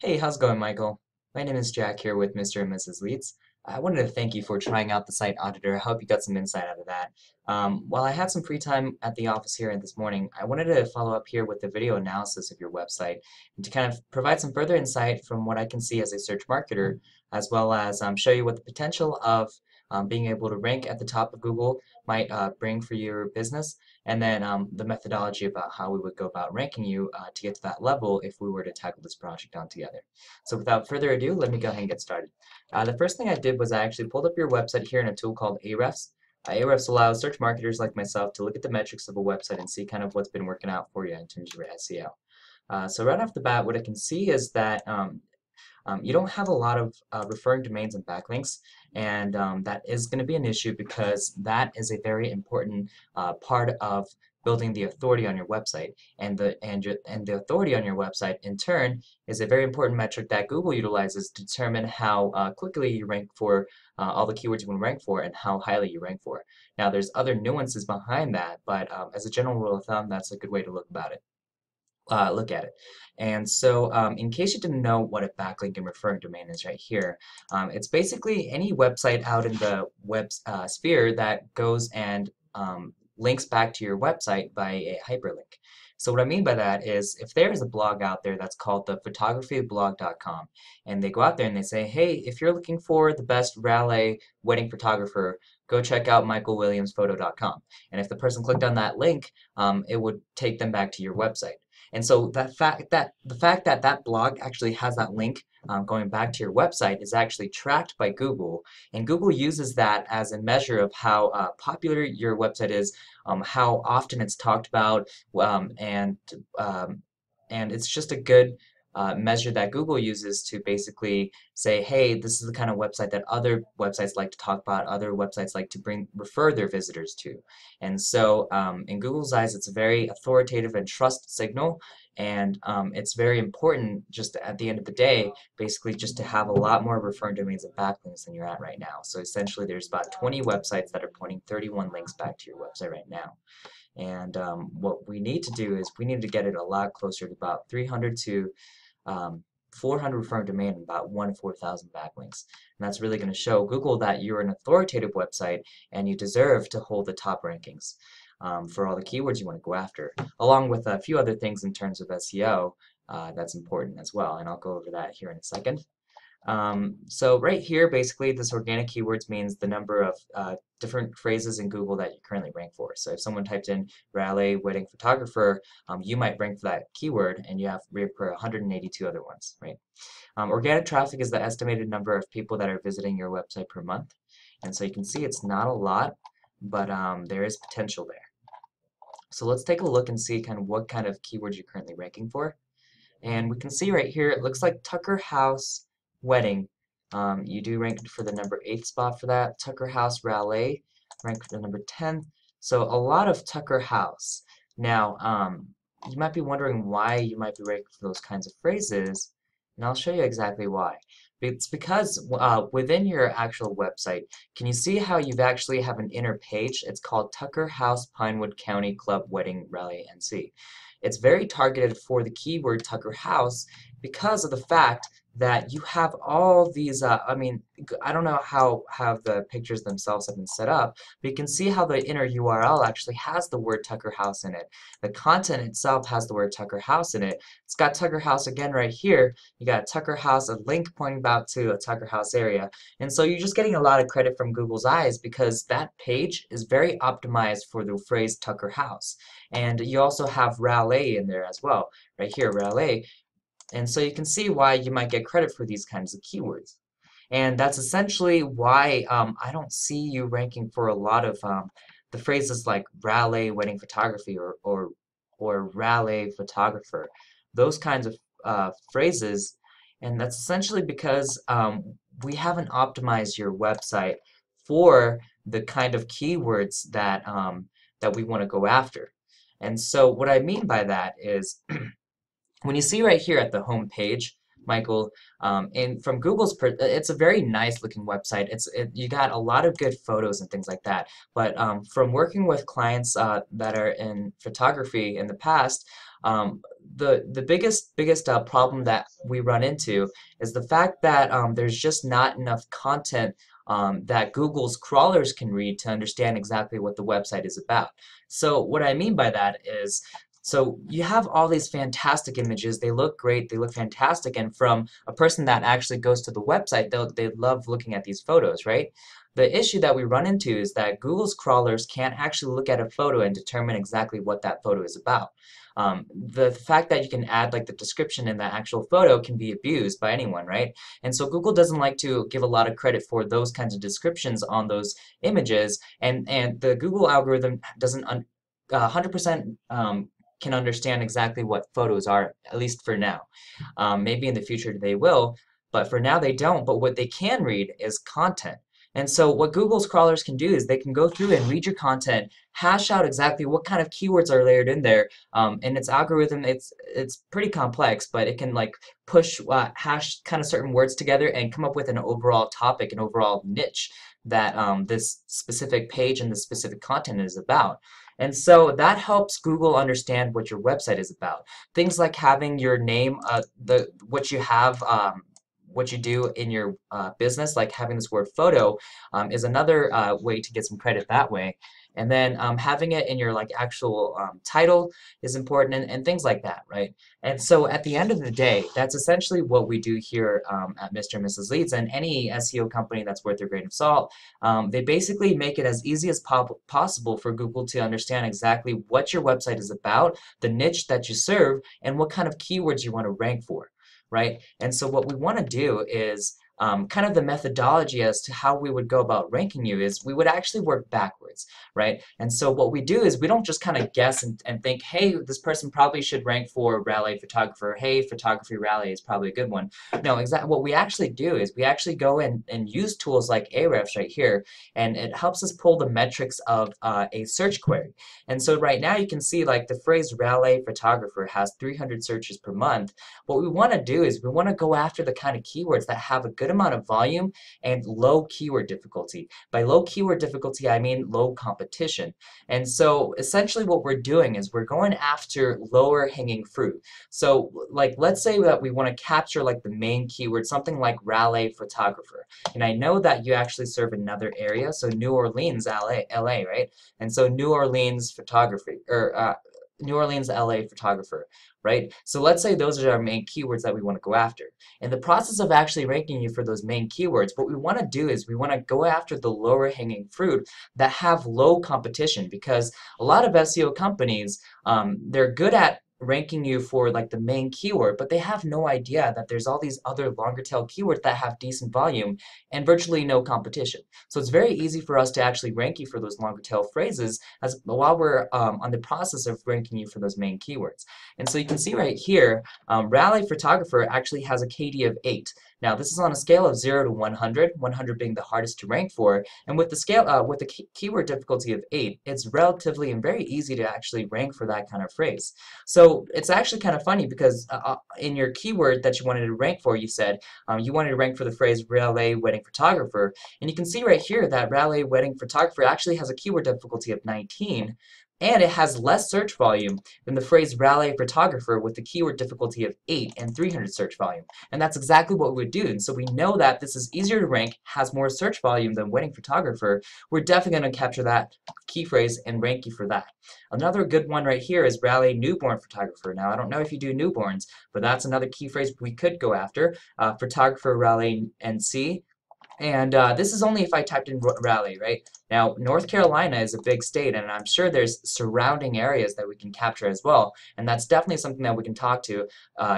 Hey, how's it going, Michael? My name is Jack here with Mr. and Mrs. Leeds. I wanted to thank you for trying out the site auditor. I hope you got some insight out of that. While I had some free time at the office here this morning, I wanted to follow up here with the video analysis of your website and to kind of provide some further insight from what I can see as a search marketer, as well as show you what the potential of being able to rank at the top of Google might bring for your business, and then the methodology about how we would go about ranking you to get to that level if we were to tackle this project on together. So without further ado, let me go ahead and get started. The first thing I did was I actually pulled up your website here in a tool called Ahrefs. Ahrefs allows search marketers like myself to look at the metrics of a website and see kind of what's been working out for you in terms of your SEO. So right off the bat, what I can see is that you don't have a lot of referring domains and backlinks, and that is going to be an issue because that is a very important part of building the authority on your website. And the authority on your website, in turn, is a very important metric that Google utilizes to determine how quickly you rank for all the keywords you want to rank for and how highly you rank for. Now, there's other nuances behind that, but as a general rule of thumb, that's a good way to look at it. And so, in case you didn't know what a backlink and referring domain is right here, it's basically any website out in the web sphere that goes and links back to your website by a hyperlink. So what I mean by that is if there is a blog out there that's called the photographyblog.com, and they go out there and they say, hey, if you're looking for the best Raleigh wedding photographer, go check out michaelwilliamsphoto.com. And if the person clicked on that link, it would take them back to your website. And so the fact that that blog actually has that link going back to your website is actually tracked by Google, and Google uses that as a measure of how popular your website is, how often it's talked about, and it's just a good measure that Google uses to basically say, hey, this is the kind of website that other websites like to talk about, other websites like to refer their visitors to. And so in Google's eyes, it's a very authoritative and trust signal, and it's very important just at the end of the day, basically just to have a lot more referring domains and backlinks than you're at right now. So essentially there's about 20 websites that are pointing 31 links back to your website right now. And what we need to do is we need to get it a lot closer to about 300 to 400 referring domain and about 1 to 4,000 backlinks. And that's really going to show Google that you're an authoritative website and you deserve to hold the top rankings for all the keywords you want to go after, along with a few other things in terms of SEO that's important as well. And I'll go over that here in a second. So right here, basically, this organic keywords means the number of different phrases in Google that you currently rank for. So if someone typed in Raleigh wedding photographer, you might rank for that keyword, and you have rank for 182 other ones, right? Organic traffic is the estimated number of people that are visiting your website per month. And so you can see it's not a lot, but there is potential there. So let's take a look and see kind of what kind of keywords you're currently ranking for. And we can see right here, it looks like Tucker House Wedding. You do rank for the number 8th spot for that. Tucker House Raleigh ranked for the number 10th. So a lot of Tucker House. Now, you might be wondering why you might be ranking for those kinds of phrases, and I'll show you exactly why. It's because within your actual website, can you see how you've actually have an inner page? It's called Tucker House Pinewood County Club Wedding Raleigh NC. It's very targeted for the keyword Tucker House because of the fact that you have all these, I mean, I don't know how the pictures themselves have been set up, but you can see how the inner URL actually has the word Tucker House in it. The content itself has the word Tucker House in it. It's got Tucker House again right here. You got Tucker House, a link pointing back to a Tucker House area. And so you're just getting a lot of credit from Google's eyes because that page is very optimized for the phrase Tucker House. And you also have Raleigh in there as well, right here, Raleigh. And so you can see why you might get credit for these kinds of keywords. And that's essentially why I don't see you ranking for a lot of the phrases like Raleigh wedding photography or Raleigh photographer, those kinds of phrases. And that's essentially because we haven't optimized your website for the kind of keywords that that we want to go after. And so what I mean by that is when you see right here at the home page, Michael. And from it's a very nice looking website. You got a lot of good photos and things like that. But from working with clients that are in photography in the past, um, the biggest problem that we run into is the fact that there's just not enough content that Google's crawlers can read to understand exactly what the website is about. So what I mean by that is, so you have all these fantastic images, they look great, they look fantastic, and from a person that actually goes to the website, they love looking at these photos, right? The issue that we run into is that Google's crawlers can't actually look at a photo and determine exactly what that photo is about. The fact that you can add like the description in the actual photo can be abused by anyone, right? And so Google doesn't like to give a lot of credit for those kinds of descriptions on those images, and the Google algorithm doesn't 100% can understand exactly what photos are, at least for now. Maybe in the future they will, but for now they don't. But what they can read is content. And so what Google's crawlers can do is they can go through and read your content, hash out exactly what kind of keywords are layered in there. And its algorithm, it's pretty complex, but it can like push hash kind of certain words together and come up with an overall topic, an overall niche that this specific page and this specific content is about. And so that helps Google understand what your website is about. Things like having your name, the what you have, what you do in your business, like having this word photo, is another way to get some credit that way. And then having it in your like actual title is important, and things like that, right? And so at the end of the day, that's essentially what we do here at Mr. and Mrs. Leads, and any SEO company that's worth their grain of salt. They basically make it as easy as possible for Google to understand exactly what your website is about, the niche that you serve, and what kind of keywords you want to rank for, right? And so what we want to do is kind of the methodology as to how we would go about ranking you is we would actually work backwards, right? And so what we do is we don't just kind of guess and think, hey, this person probably should rank for Raleigh photographer. Hey, photography Raleigh is probably a good one. No, exactly. What we actually do is we actually go and use tools like Ahrefs right here, and it helps us pull the metrics of a search query. And so right now you can see like the phrase Raleigh photographer has 300 searches per month. What we want to do is we want to go after the kind of keywords that have a good amount of volume and low keyword difficulty. By low keyword difficulty, I mean low competition. And so essentially what we're doing is we're going after lower hanging fruit. So like let's say that we want to capture like the main keyword, something like Raleigh photographer. And I know that you actually serve another area, so New Orleans, LA, right? And so New Orleans photography, or New Orleans, LA photographer, right? So let's say those are our main keywords that we want to go after. In the process of actually ranking you for those main keywords, what we want to do is we want to go after the lower hanging fruit that have low competition, because a lot of SEO companies, they're good at ranking you for like the main keyword, but they have no idea that there's all these other longer tail keywords that have decent volume and virtually no competition. So it's very easy for us to actually rank you for those longer tail phrases as while we're on the process of ranking you for those main keywords. And so you can see right here, Raleigh photographer actually has a KD of 8. Now this is on a scale of 0 to 100, 100 being the hardest to rank for, and with the scale with the keyword difficulty of 8, it's relatively and very easy to actually rank for that kind of phrase. So it's actually kind of funny because in your keyword that you wanted to rank for, you said you wanted to rank for the phrase Raleigh wedding photographer, and you can see right here that Raleigh wedding photographer actually has a keyword difficulty of 19, and it has less search volume than the phrase Raleigh photographer with the keyword difficulty of 8 and 300 search volume. And that's exactly what we would do. And so we know that this is easier to rank, has more search volume than wedding photographer. We're definitely going to capture that key phrase and rank you for that. Another good one right here is Raleigh newborn photographer. Now, I don't know if you do newborns, but that's another key phrase we could go after. Photographer Raleigh NC. And this is only if I typed in Raleigh, right? Now, North Carolina is a big state, and I'm sure there's surrounding areas that we can capture as well. And that's definitely something that we can talk to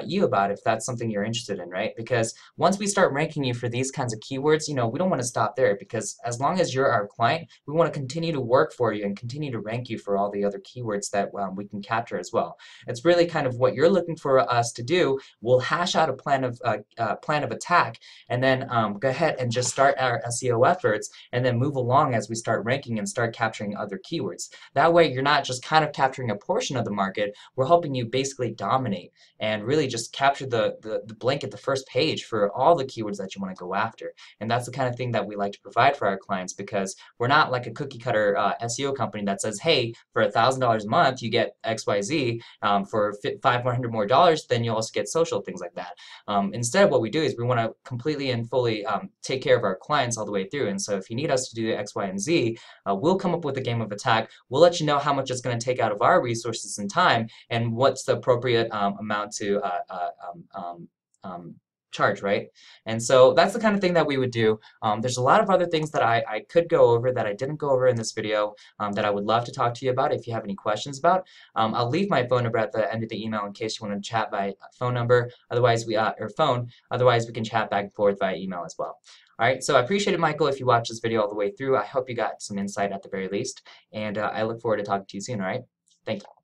you about if that's something you're interested in, right? Because once we start ranking you for these kinds of keywords, you know, we don't want to stop there, because as long as you're our client, we want to continue to work for you and continue to rank you for all the other keywords that we can capture as well. It's really kind of what you're looking for us to do. We'll hash out a plan of attack, and then go ahead and just just start our SEO efforts and then move along as we start ranking and start capturing other keywords. That way, you're not just kind of capturing a portion of the market, we're helping you basically dominate and really just capture the blanket, the first page for all the keywords that you want to go after. And that's the kind of thing that we like to provide for our clients because we're not like a cookie cutter SEO company that says, hey, for $1,000 a month, you get XYZ. For $500 more, then you also get social, things like that. Instead, what we do is we want to completely and fully take care of our clients all the way through. And so if you need us to do X, Y, and Z, we'll come up with a game of attack. We'll let you know how much it's going to take out of our resources and time and what's the appropriate amount to charge, right? And so that's the kind of thing that we would do. There's a lot of other things that I could go over that I didn't go over in this video that I would love to talk to you about if you have any questions about. I'll leave my phone number at the end of the email in case you want to chat by phone number, otherwise or phone, otherwise we can chat back and forth via email as well. All right, so I appreciate it, Michael, if you watched this video all the way through. I hope you got some insight at the very least, and I look forward to talking to you soon, all right? Thank you.